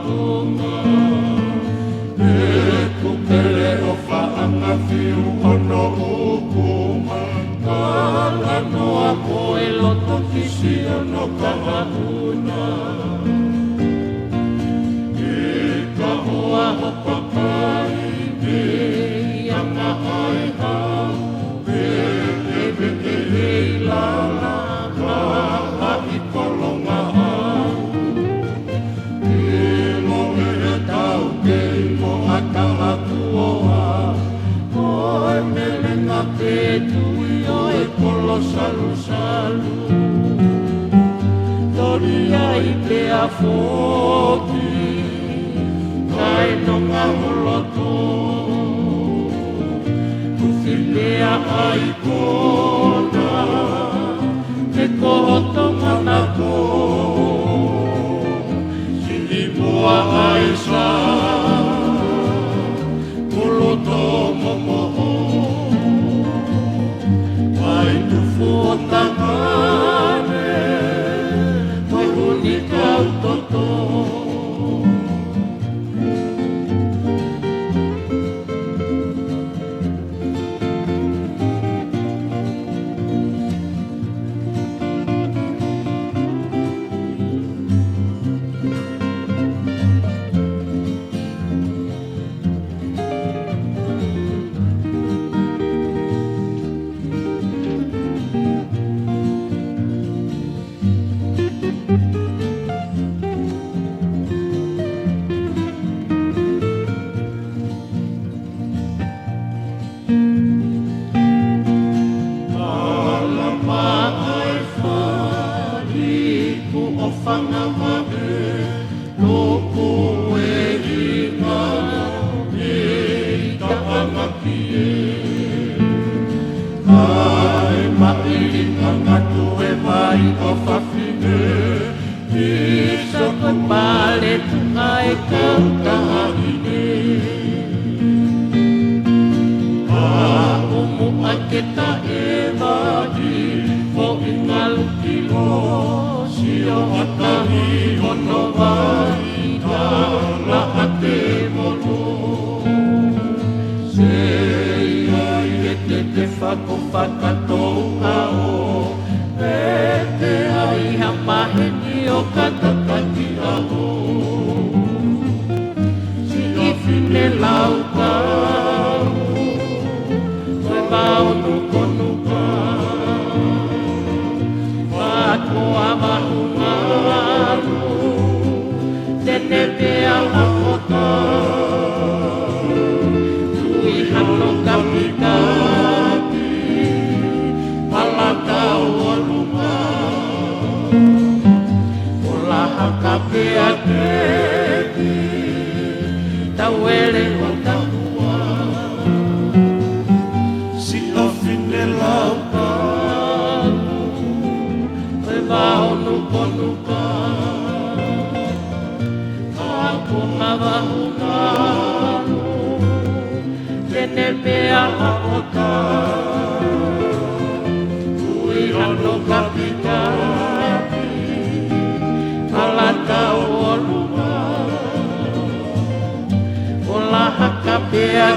mahunga e kupele o whaanga whiu ono ukuma kala noa koe loto kisi ono kahuna e ka hoa hopa kai e ianga ai hau e lala ka i kolonga au e lo e tau ke mo akala kuoa koe melenga pe tui o e kolo salu salu tori ai pe a foki kai nonga holoto kuwhipea ai kona te kohotonga na ko sili moa ai sa koloto momoho wai tu fuotangane mai huni kau toto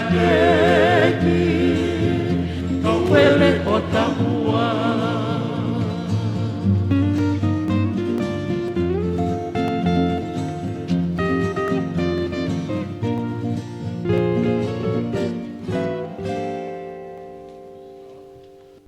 Yeah.